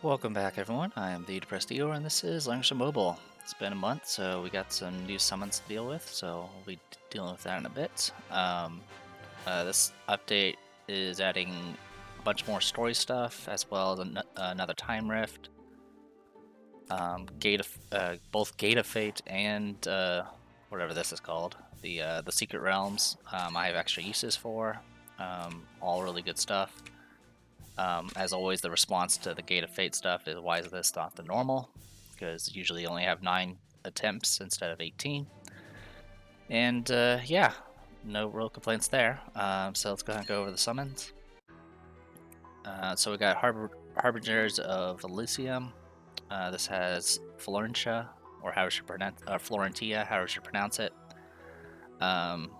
Welcome back, everyone. I am the Depressed Eeyore, and this is Langrisser Mobile. It's been a month, so we got some new summons to deal with, so we'll be dealing with that in a bit. This update is adding a bunch more story stuff, as well as another time rift, both Gate of Fate and whatever this is called, the Secret Realms. I have extra uses for, all really good stuff. As always, the response to the Gate of Fate stuff is why is this not the normal? Because usually you only have 9 attempts instead of 18. And yeah, no real complaints there. So let's go ahead and go over the summons. So we got Harbingers of Elysium. This has Florentia, or how should pronounce Florentia, how should pronounce it.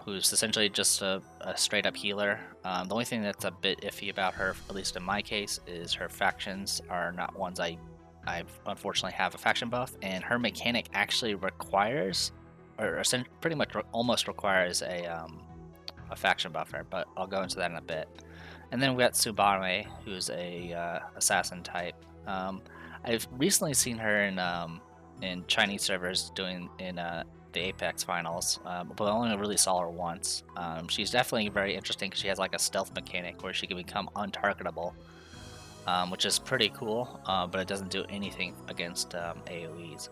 Who's essentially just a straight up healer. The only thing that's a bit iffy about her, at least in my case, is her factions are not ones I unfortunately have a faction buff, and her mechanic actually requires, or pretty much almost requires a faction buffer. But I'll go into that in a bit. And then we got Tsubame, who's a assassin type. I've recently seen her in Chinese servers doing the Apex finals, but I only really saw her once. She's definitely very interesting because she has like a stealth mechanic where she can become untargetable, which is pretty cool, but it doesn't do anything against AoEs.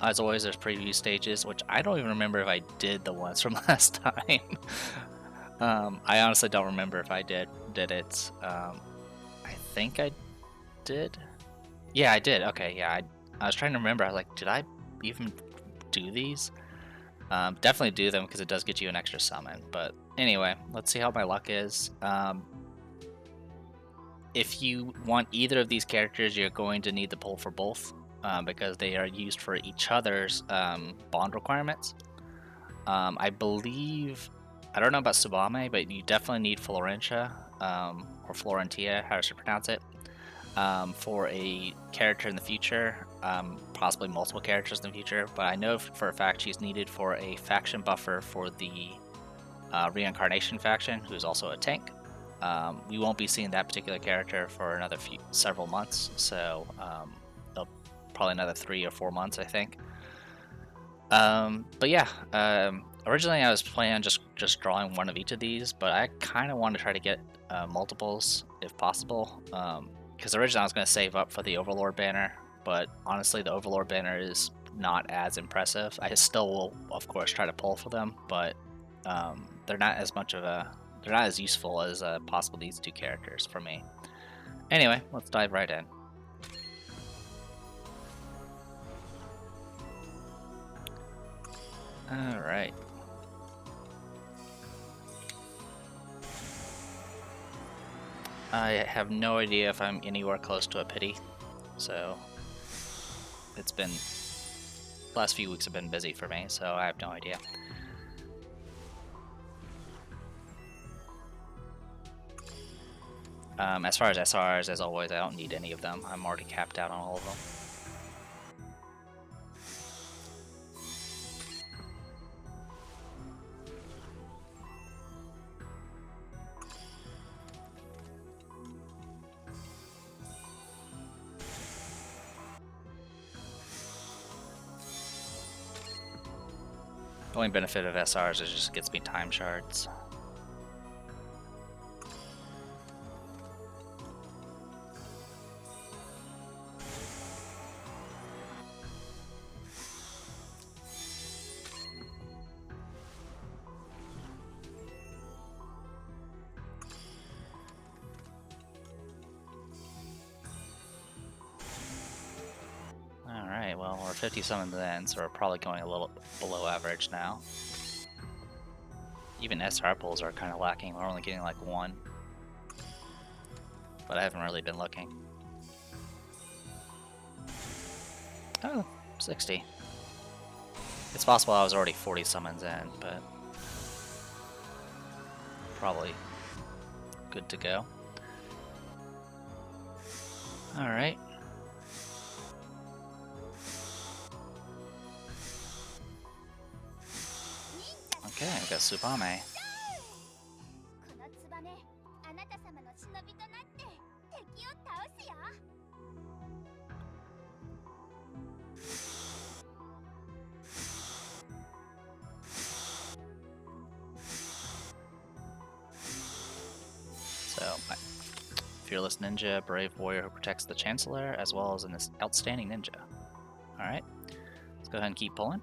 As always, there's preview stages, which I don't even remember if I did the ones from last time. I honestly don't remember if I did it. I think I did. Yeah, I did. Okay, yeah, I was trying to remember. I was like, did I even do these? Definitely do them because it does get you an extra summon. But anyway, let's see how my luck is. If you want either of these characters, you're going to need to pull for both because they are used for each other's bond requirements. I believe, I don't know about Subame, but you definitely need Florentia or Florentia, how should I pronounce it, for a character in the future, possibly multiple characters in the future, but I know for a fact she's needed for a faction buffer for the Reincarnation faction, who's also a tank. We won't be seeing that particular character for another several months, so probably another 3 or 4 months, I think. But yeah, originally I was planning on just drawing one of each of these, but I kind of want to try to get multiples if possible. Because originally I was going to save up for the Overlord banner, but honestly the Overlord banner is not as impressive. I still will, of course, try to pull for them, but they're not as they're not as useful as possible these two characters for me. Anyway, let's dive right in. All right. I have no idea if I'm anywhere close to a pity, so it's been, last few weeks have been busy for me, so I have no idea. As far as SRs, as always, I don't need any of them. I'm already capped out on all of them. The only benefit of SRs is it just gets me time shards. Alright, well, we're 50 summons in, so we're probably going a little below average now. Even SR pulls are kind of lacking. We're only getting like 1. But I haven't really been looking. Oh, 60. It's possible I was already 40 summons in, but probably good to go. Alright. Okay, I got Tsubame. fearless ninja, brave warrior who protects the Chancellor, as well as an outstanding ninja. Alright, let's go ahead and keep pulling.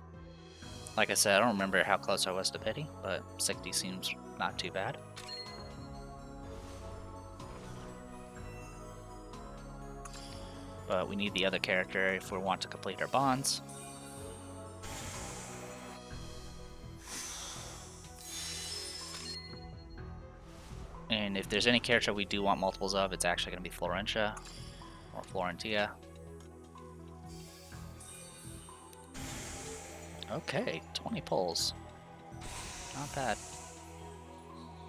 Like I said, I don't remember how close I was to pity, but 60 seems not too bad. But we need the other character if we want to complete our bonds. And if there's any character we do want multiples of, it's actually going to be Florentia or Florentia. Okay, 20 pulls. Not bad.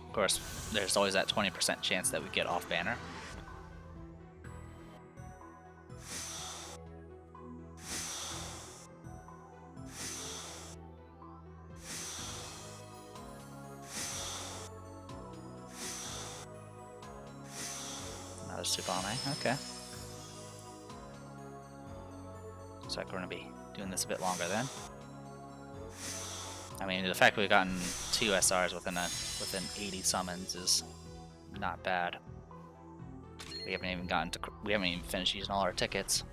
Of course, there's always that 20% chance that we get off banner. Another Tsubame, okay. Looks like we're going to be doing this a bit longer then. I mean, the fact we've gotten 2 SRs within 80 summons is not bad. We haven't even finished using all our tickets.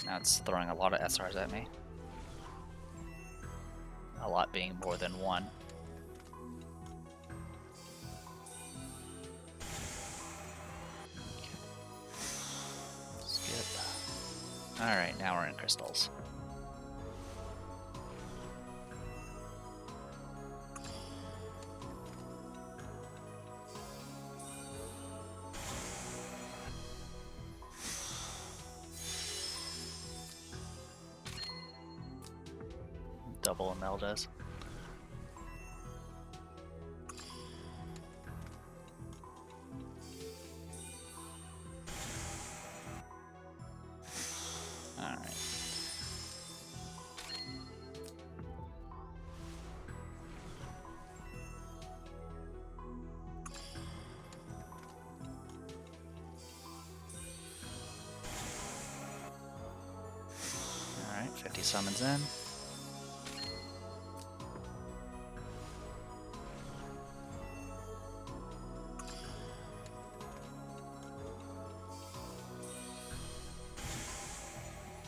Now it's throwing a lot of SRs at me. A lot being more than 1. Alright, now we're in crystals. Double Imeldas. Alright, 50 summons in.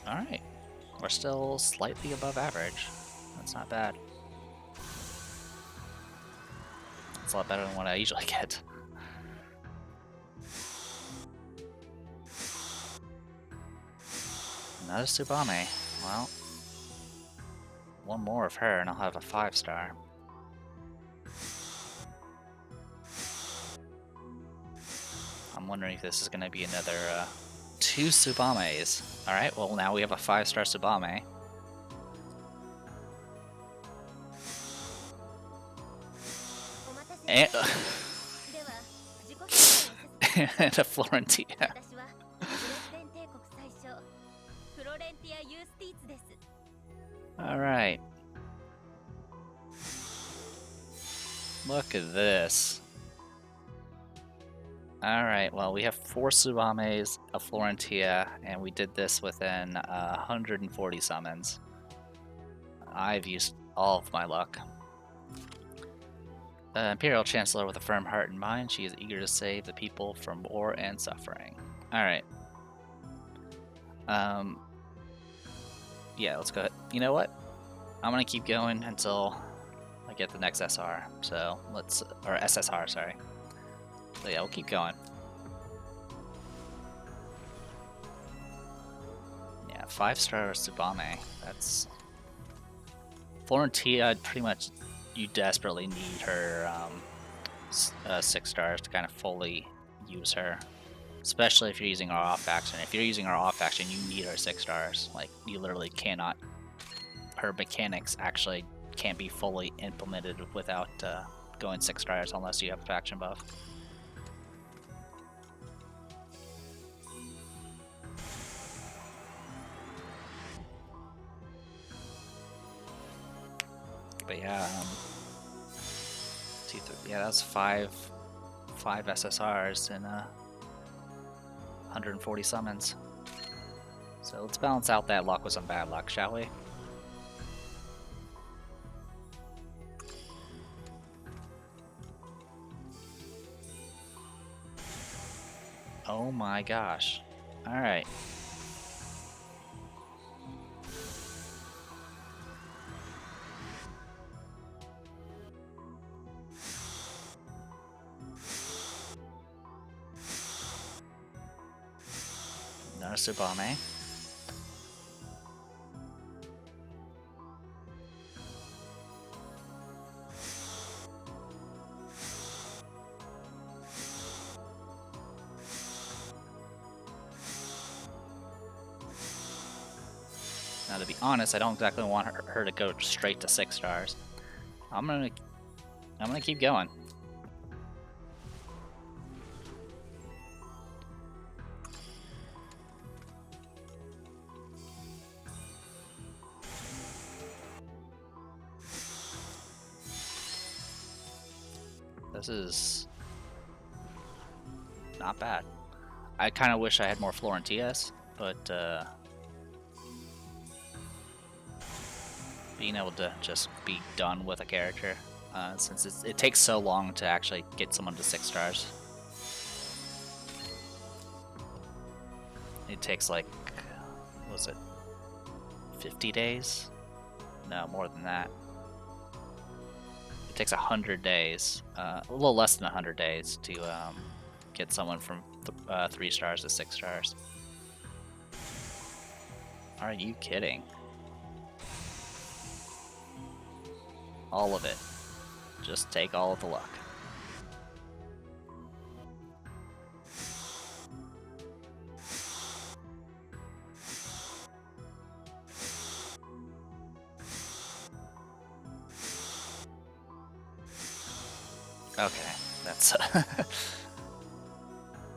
Alright, we're still slightly above average. That's not bad. It's a lot better than what I usually get. Another Tsubame. Well, one more of her and I'll have a 5-star. I'm wondering if this is going to be another 2 Tsubames. Alright, well now we have a 5-star Tsubame. And, and a Florentia. Alright. Look at this. Alright, well we have 4 Tsubames, a Florentia, and we did this within 140 summons. I've used all of my luck. Imperial Chancellor with a firm heart and mind, she is eager to save the people from war and suffering. Alright. Yeah, let's go ahead. You know what? I'm gonna keep going until I get the next SR. So let's, or SSR, sorry. So yeah, we'll keep going. Yeah, 5-star Tsubame. That's Florentia. Pretty much, you desperately need her 6 stars to kind of fully use her. Especially if you're using our off action. If you're using our off action, you need her 6 stars. Like, you literally cannot. Her mechanics actually can't be fully implemented without going 6 stars unless you have a faction buff. But yeah, yeah, that's 5 SSRs and 140 summons. So let's balance out that luck with some bad luck, shall we? Oh my gosh. Alright. Not a Subame. Now, to be honest, I don't exactly want her to go straight to 6 stars. I'm gonna keep going. This is not bad. I kind of wish I had more Florentias, but being able to just be done with a character, since it takes so long to actually get someone to 6 stars. It takes like, what was it, 50 days? No, more than that. It takes 100 days, a little less than 100 days to get someone from 3 stars to 6 stars. Are you kidding? All of it. Just take all of the luck. Okay, that's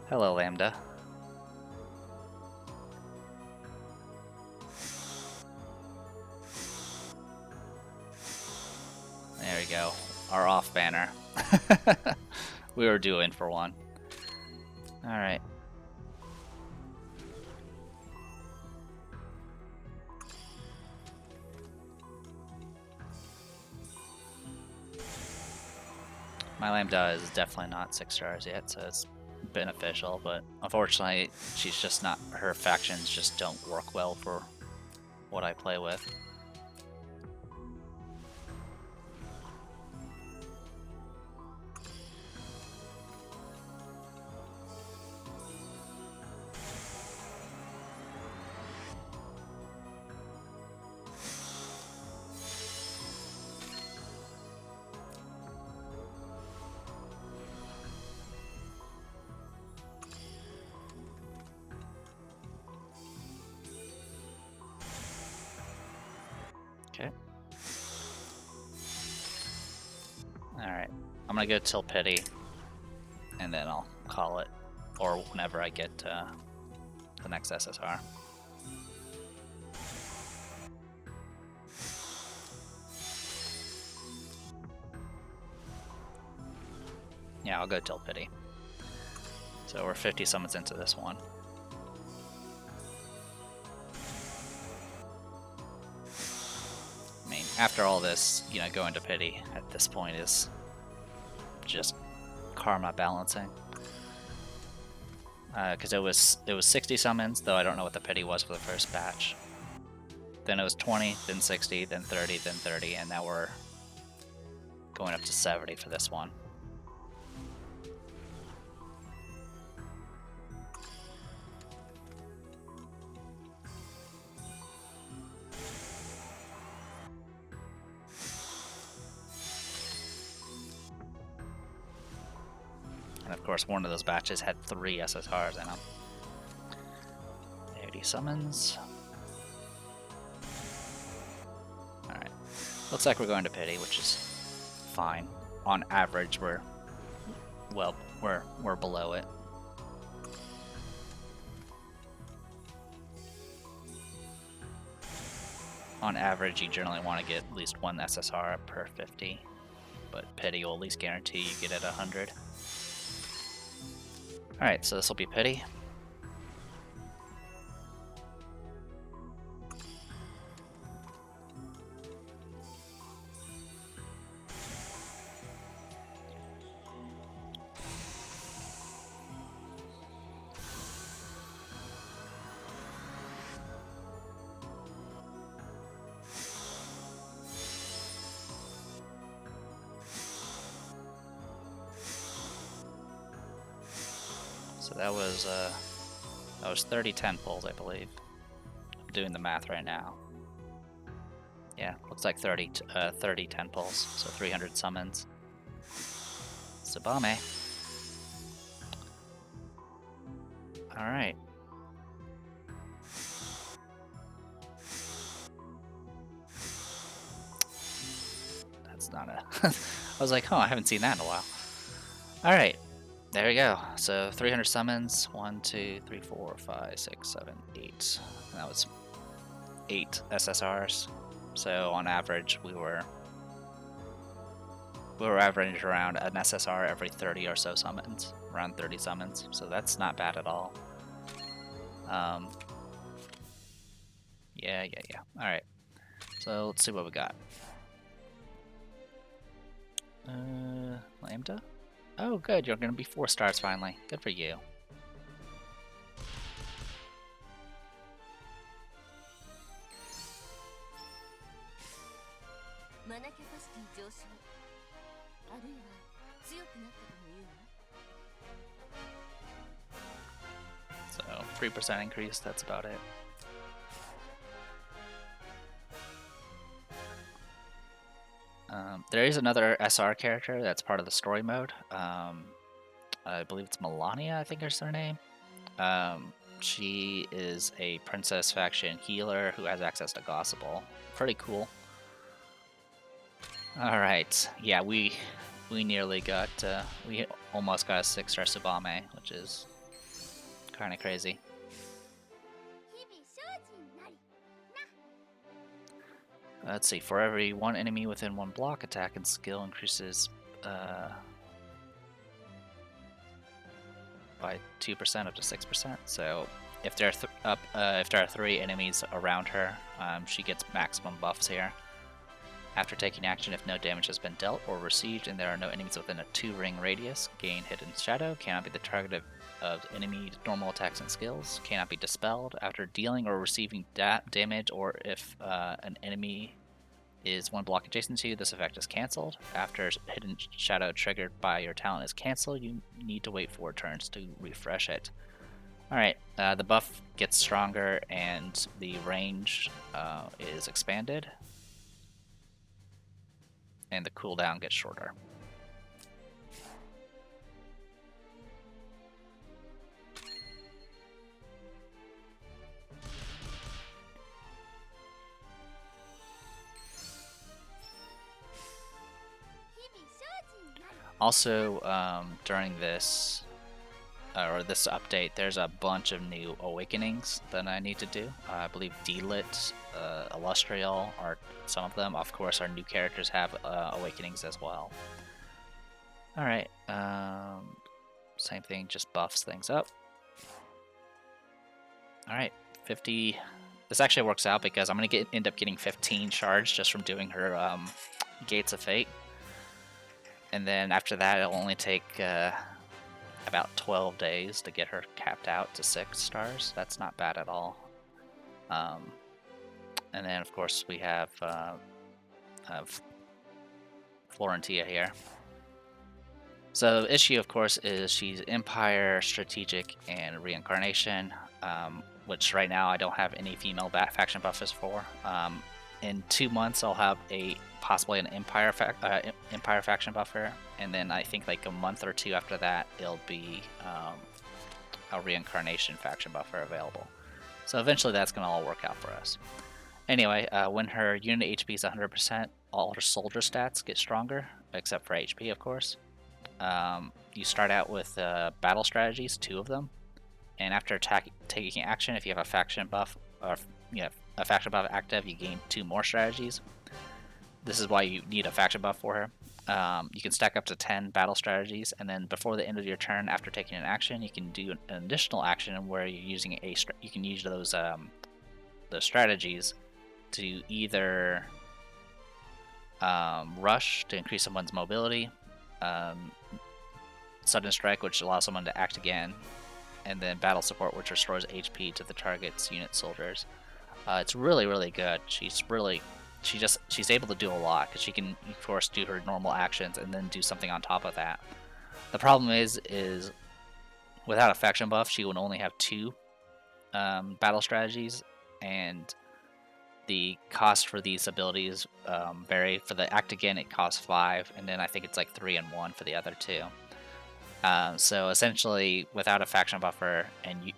hello, Lambda. There we go. Our off banner. We were due in for one. Alright. My Lambda is definitely not 6 stars yet, so it's beneficial, but unfortunately she's just not, her factions just don't work well for what I play with. Okay. Alright. I'm gonna go till pity, and then I'll call it, or whenever I get the next SSR. Yeah, I'll go till pity. So we're 50 summons into this one. I mean, after all this, you know, going to pity at this point is just karma balancing. Because it was 60 summons, though I don't know what the pity was for the first batch. Then it was 20, then 60, then 30, then 30, and now we're going up to 70 for this one. And of course, one of those batches had 3 SSRs in them. 80 summons. Alright. Looks like we're going to pity, which is fine. On average, we're below it. On average, you generally want to get at least 1 SSR per 50, but pity will at least guarantee you get it 100. Alright, so this will be pity. So that was 30 tentpoles, I believe. I'm doing the math right now. Yeah, looks like 30 tentpoles, so 300 summons. Tsubame. Alright. That's not a... I was like, oh, I haven't seen that in a while. Alright, there we go. So 300 summons. 1, 2, 3, 4, 5, 6, 7, 8. That was 8 SSRs. So on average, we were averaging around an SSR every 30 or so summons. Around 30 summons. So that's not bad at all. Yeah. Alright. So let's see what we got. Lambda? Oh, good. You're going to be 4 stars finally. Good for you. So 3% increase, that's about it. There is another SR character that's part of the story mode. I believe it's Melania, I think is her name. She is a princess faction healer who has access to Gossable. Pretty cool. Alright, yeah, we nearly got, we almost got a 6-star Tsubame, which is kind of crazy. Let's see, for every 1 enemy within 1 block, attack and skill increases by 2% up to 6%. So if there are 3 enemies around her, she gets maximum buffs here. After taking action, if no damage has been dealt or received and there are no enemies within a 2-ring radius, gain Hidden Shadow, cannot be the target of enemy normal attacks and skills, cannot be dispelled. After dealing or receiving damage, or if an enemy is 1 block adjacent to you, this effect is cancelled. After Hidden Shadow triggered by your talent is cancelled, you need to wait 4 turns to refresh it. Alright, the buff gets stronger and the range is expanded. And the cooldown gets shorter. Also, during this update, there's a bunch of new awakenings that I need to do. I believe D-Lit, Illustrial are some of them. Of course, our new characters have awakenings as well. Alright, same thing, just buffs things up. Alright, 50. This actually works out because I'm going to end up getting 15 shards just from doing her Gates of Fate. And then after that, it'll only take about 12 days to get her capped out to 6 stars. That's not bad at all. And then, of course, we have Florentia here. So the issue, of course, is she's Empire, Strategic, and Reincarnation, which right now I don't have any female faction buffers for. In 2 months, I'll have possibly an Empire faction buffer, and then I think like a month or 2 after that, it'll be a Reincarnation faction buffer available. So eventually that's going to all work out for us. Anyway, when her unit HP is 100%, all her soldier stats get stronger, except for HP, of course. You start out with battle strategies, 2 of them, and after taking action, if you have a faction buff, or a faction buff active, you gain 2 more strategies. This is why you need a faction buff for her. You can stack up to 10 battle strategies, and then before the end of your turn, after taking an action, you can do an additional action where you're using you can use those strategies to either rush to increase someone's mobility, sudden strike, which allows someone to act again, and then battle support, which restores HP to the target's unit soldiers. It's really, really good. She's able to do a lot because she can, of course, do her normal actions and then do something on top of that. The problem is without a faction buff, she would only have 2 battle strategies, and the cost for these abilities vary. For the Act Again, it costs 5, and then I think it's like 3 and 1 for the other 2. So essentially, without a faction buffer and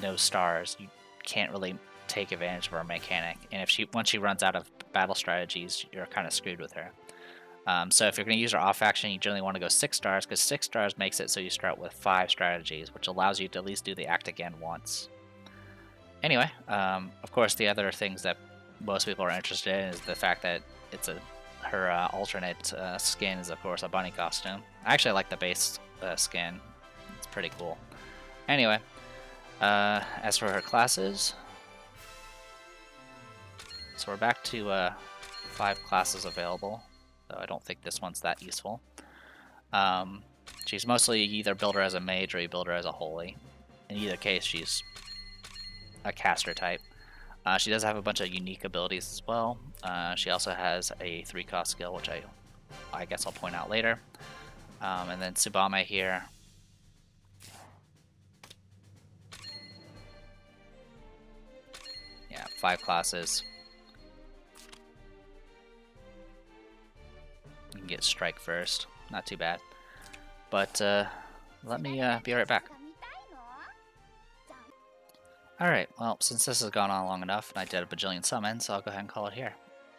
no stars, you can't really take advantage of her mechanic. And if once she runs out of battle strategies, you're kind of screwed with her. So if you're going to use her off action, you generally want to go 6 stars, because 6 stars makes it so you start with 5 strategies, which allows you to at least do the Act Again once. Anyway, of course, the other things that most people are interested in is the fact that it's her alternate skin is, of course, a bunny costume. I actually like the base skin. It's pretty cool. Anyway, as for her classes, so we're back to 5 classes available, though I don't think this one's that useful. She's mostly either build her as a mage or you build her as a holy. In either case, she's a caster type. She does have a bunch of unique abilities as well. She also has a 3-cost skill, which I guess I'll point out later. And then Tsubame here. Yeah, 5 classes. You can get strike first. Not too bad. But let me be right back. Alright, well, since this has gone on long enough, and I did a bajillion summons, I'll go ahead and call it here.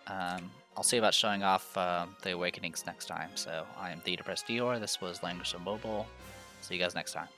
I'll see about showing off the Awakenings next time. So I am the Depressed Dior. This was Langrisser Mobile. See you guys next time.